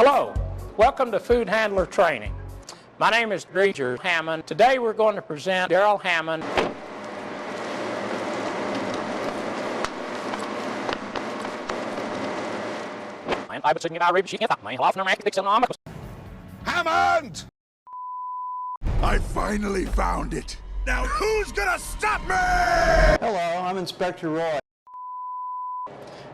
Hello, welcome to Food Handler Training. My name is Dreger Hammond. Today we're going to present Daryl Hammond. Hammond! I finally found it. Now who's gonna stop me? Hello, I'm Inspector Roy.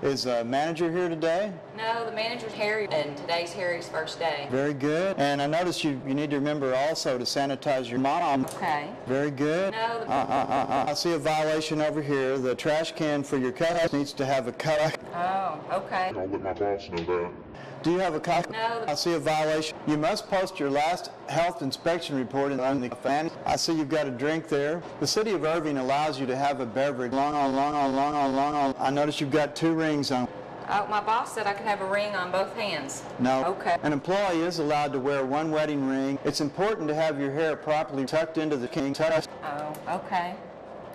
Is manager here today? No, the manager's Harry, and today's Harry's first day. Very good. And I noticed you need to remember also to sanitize your mom. Okay. Very good. No. I see a violation over here. The trash can for your cut needs to have a cut. Oh, okay. I'll let my boss know that. Do you have a copy? No. I see a violation. You must post your last health inspection report on the fan. I see you've got a drink there. The city of Irving allows you to have a beverage. Long on. I notice you've got 2 rings on. Oh, my boss said I could have a ring on both hands. No. Okay. An employee is allowed to wear 1 wedding ring. It's important to have your hair properly tucked into the king tuck. Oh, okay.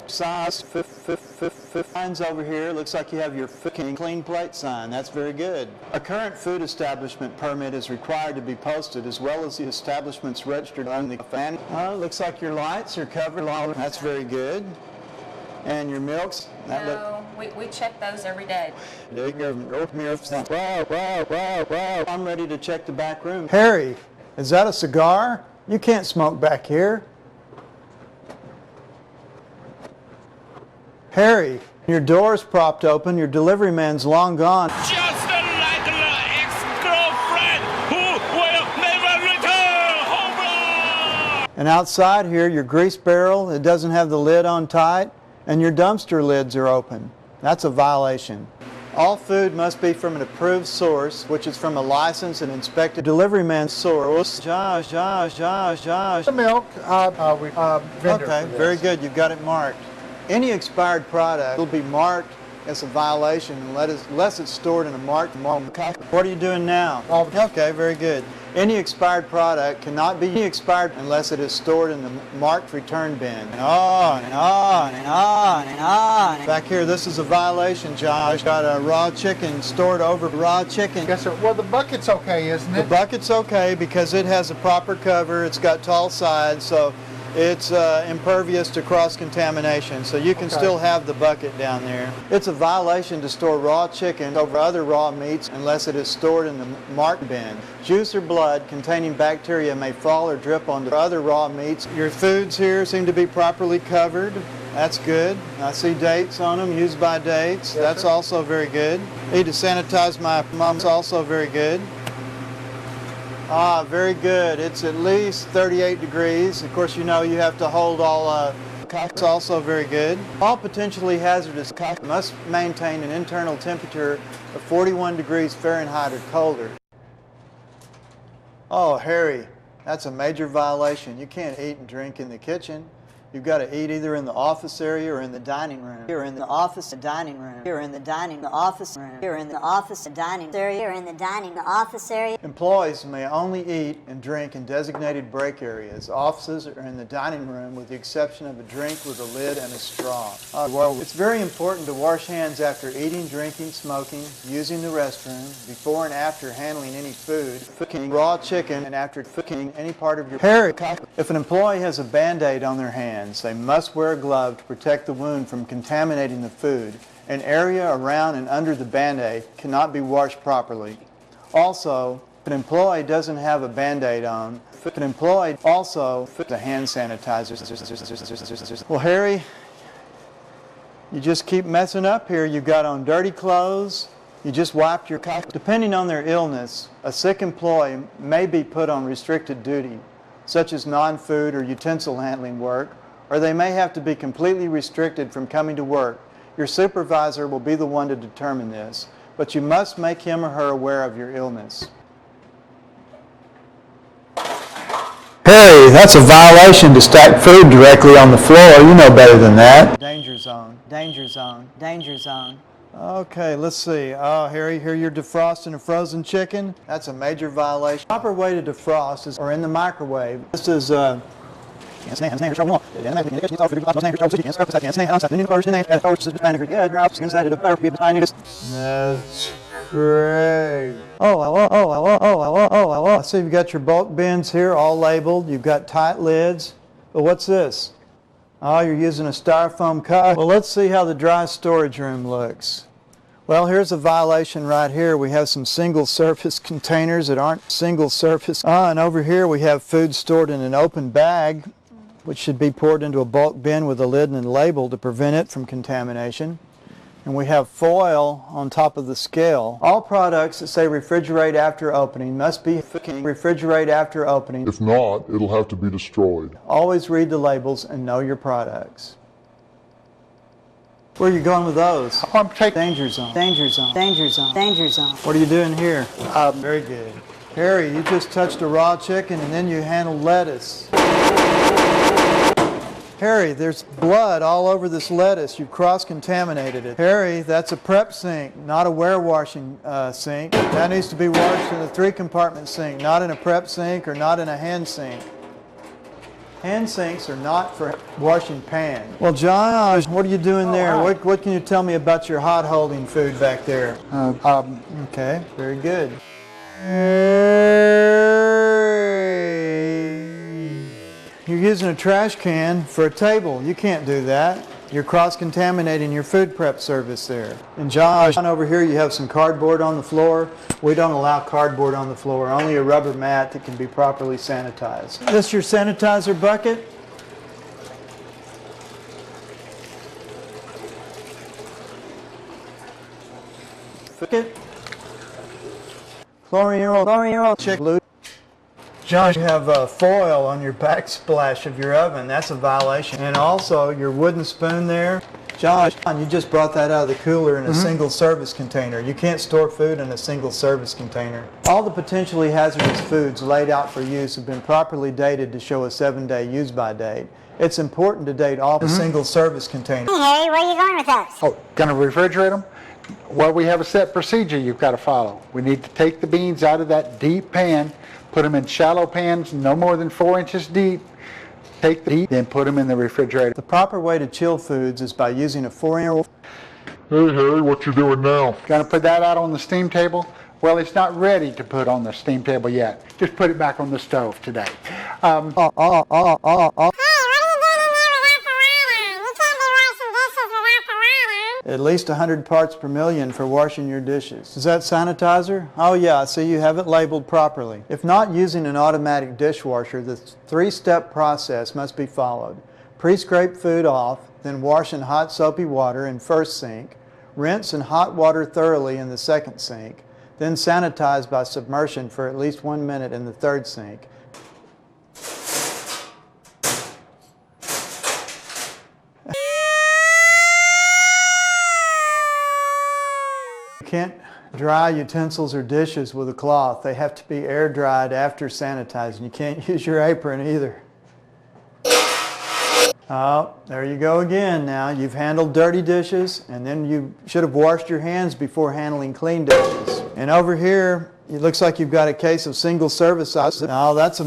Size, signs over here. Looks like you have your king clean plate sign. That's very good. A current food establishment permit is required to be posted, as well as the establishments registered on the fan. Looks like your lights are covered. That's very good. And your milks? No, we check those every day. I'm ready to check the back room. Harry, is that a cigar? You can't smoke back here. Harry, your door's propped open, your delivery man's long gone. Just like the ex-girlfriend who will never return. Home run! And outside here, your grease barrel, it doesn't have the lid on tight, and your dumpster lids are open. That's a violation. All food must be from an approved source, which is from a licensed and inspected delivery man's source. Josh. The milk, vendor. Okay, very good. You've got it marked. Any expired product will be marked as a violation unless it's stored in a marked. What are you doing now? Okay, very good. Any expired product cannot be expired unless it is stored in the marked return bin. And on. Back here, this is a violation, Josh. Got a raw chicken stored over raw chicken. Yes, sir. Well, the bucket's okay, isn't The it? bucket's okay because it has a proper cover. It's got tall sides, so it's impervious to cross-contamination, so you can still have the bucket down there. It's a violation to store raw chicken over other raw meats unless it is stored in the marked bin. Juice or blood containing bacteria may fall or drip onto other raw meats. Your foods here seem to be properly covered. That's good. I see dates on them, used by dates. Yes, That's sir. also very good. Need to sanitize my mom's, also very good. Very good. It's at least 38 degrees. Of course, you know you have to hold all cocks, also very good. All potentially hazardous cocks must maintain an internal temperature of 41 degrees Fahrenheit or colder. Oh, Harry, that's a major violation. You can't eat and drink in the kitchen. You've got to eat either in the office area or in the dining room. Here in the office, the dining room. Here in the dining, the office room. Here in the office, the dining area. Here in the dining, the office area. Employees may only eat and drink in designated break areas. Offices are in the dining room with the exception of a drink with a lid and a straw. It's very important to wash hands after eating, drinking, smoking, using the restroom, before and after handling any food, cooking raw chicken, and after cooking any part of your... Harry, if an employee has a Band-Aid on their hands, they must wear a glove to protect the wound from contaminating the food. An area around and under the Band-Aid cannot be washed properly. Also, if an employee doesn't have a Band-Aid on, an employee also put the hand sanitizer. Well, Harry, you just keep messing up here. You've got on dirty clothes. You just wiped your cock. Depending on their illness, a sick employee may be put on restricted duty, such as non-food or utensil handling work, or they may have to be completely restricted from coming to work. Your supervisor will be the one to determine this, but you must make him or her aware of your illness. Harry, that's a violation to stack food directly on the floor. You know better than that. Danger zone, danger zone, danger zone. Okay, let's see. Oh, Harry, here you're defrosting a frozen chicken. That's a major violation. Proper way to defrost is or in the microwave. This is Great. I see you've got your bulk bins here all labeled. You've got tight lids. But what's this? Oh, you're using a styrofoam cup. Well, let's see how the dry storage room looks. Well, here's a violation right here. We have some single-surface containers that aren't single-surface. And over here we have food stored in an open bag, which should be poured into a bulk bin with a lid and a label to prevent it from contamination. And we have foil on top of the scale. All products that say refrigerate after opening must be refrigerate after opening. If not, it'll have to be destroyed. Always read the labels and know your products. Where are you going with those? I'm taking Danger zone. Danger zone. Danger zone. Danger zone. What are you doing here? Very good. Harry, you just touched a raw chicken and then you handled lettuce. Harry, there's blood all over this lettuce. You've cross-contaminated it. Harry, that's a prep sink, not a ware-washing sink. That needs to be washed in a 3-compartment sink, not in a prep sink or not in a hand sink. Hand sinks are not for washing pans. Well, John, what are you doing there? What can you tell me about your hot holding food back there? Okay, very good. You're using a trash can for a table. You can't do that. You're cross-contaminating your food prep service there. And John, over here you have some cardboard on the floor. We don't allow cardboard on the floor, only a rubber mat that can be properly sanitized. Is this your sanitizer bucket? Bucket? Chlorine, chick glue. John, you have foil on your backsplash of your oven. That's a violation. And also your wooden spoon there. John, you just brought that out of the cooler in a single service container. You can't store food in a single service container. All the potentially hazardous foods laid out for use have been properly dated to show a 7-day use-by date. It's important to date all the single service containers. Hey, Harry, where are you going with those? Oh, gonna refrigerate them? Well, we have a set procedure you've got to follow. We need to take the beans out of that deep pan, put them in shallow pans no more than 4 inches deep, take the heat, then put them in the refrigerator. The proper way to chill foods is by using a 4-inch. Hey Harry, what you doing now? Gonna put that out on the steam table? Well, it's not ready to put on the steam table yet. Just put it back on the stove today. At least 100 parts per million for washing your dishes. Is that sanitizer? Oh yeah, I see you have it labeled properly. If not using an automatic dishwasher, the 3-step process must be followed. Pre-scrape food off, then wash in hot soapy water in first sink, rinse in hot water thoroughly in the second sink, then sanitize by submersion for at least 1 minute in the third sink. You can't dry utensils or dishes with a cloth. They have to be air dried after sanitizing. You can't use your apron either. Oh, there you go again now. You've handled dirty dishes and then you should have washed your hands before handling clean dishes. And over here, it looks like you've got a case of single service sauce. Now that's a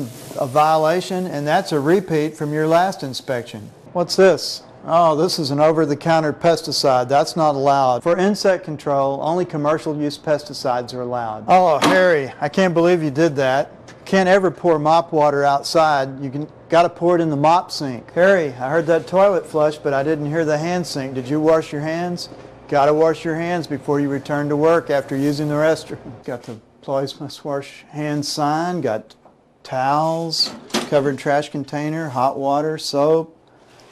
violation and that's a repeat from your last inspection. What's this? Oh, this is an over-the-counter pesticide. That's not allowed. For insect control, only commercial-use pesticides are allowed. Oh, Harry, I can't believe you did that. Can't ever pour mop water outside. Got to pour it in the mop sink. Harry, I heard that toilet flush, but I didn't hear the hand sink. Did you wash your hands? Got to wash your hands before you return to work after using the restroom. Got the employees must wash hands sign. Got towels, covered trash container, hot water, soap,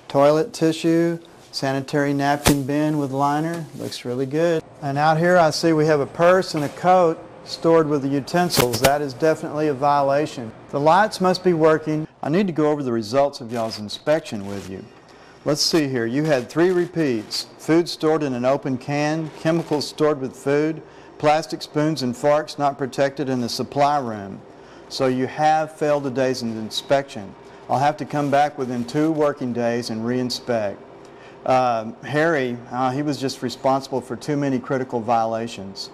toilet tissue, sanitary napkin bin with liner. Looks really good. And out here I see we have a purse and a coat stored with the utensils. That is definitely a violation. The lights must be working. I need to go over the results of y'all's inspection with you. Let's see here. You had 3 repeats. Food stored in an open can, chemicals stored with food, plastic spoons and forks not protected in the supply room. So you have failed today's inspection. I'll have to come back within 2 working days and re-inspect. Harry, he was just responsible for too many critical violations.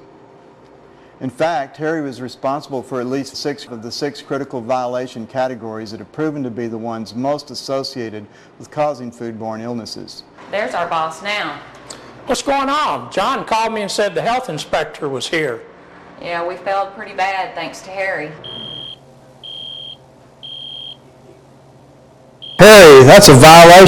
In fact, Harry was responsible for at least 6 of the 6 critical violation categories that have proven to be the ones most associated with causing foodborne illnesses. There's our boss now. What's going on? John called me and said the health inspector was here. Yeah, we failed pretty bad thanks to Harry. Harry, that's a violation.